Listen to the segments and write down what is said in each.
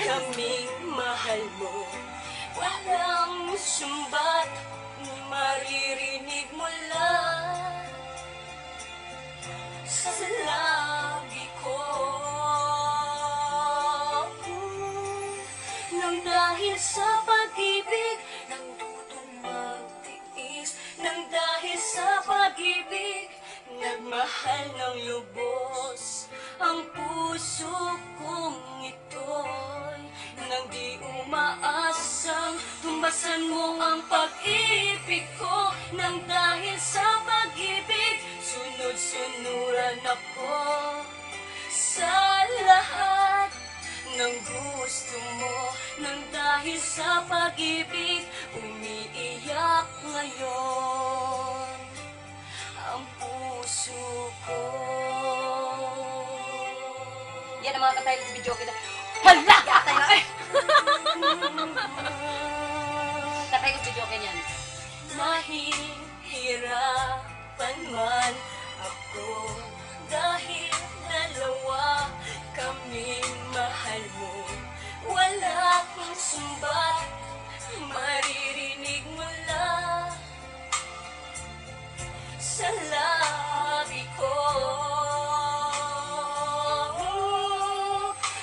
kaming mahal mo. Walang sumbat, maririnig mo lang sa labi ko. Nang dahil sa pag-ibig, nandutong magtiis. Nang dahil sa pag-ibig, nagmahal ng lubos. Ang puso kong ito'y nang di umaasang tumbasan mo ang pag-ibig ko. Nang dahil sa pag-ibig, sunod-sunuran ako sa lahat ng gusto mo. Nang dahil sa pag-ibig, umiiyak ngayon ang puso ko. Yan ang mga katay ng video kita. Hala! Katay na eh! Katay ng video yan. Nahihirapan man ako dahil dalawa kaming mahal mo. Wala kang sumbat, maririnig mo lang sa labi ko.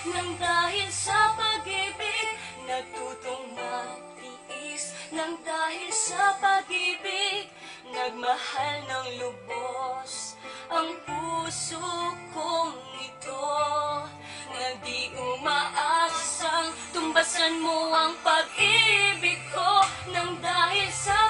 Nang dahil sa pag-ibig, natutong magtiis. Nang dahil sa pag-ibig, nagmahal ng lubos. Ang puso kong ito, na di umaasang tumbasan mo ang pag-ibig ko. Nang dahil sa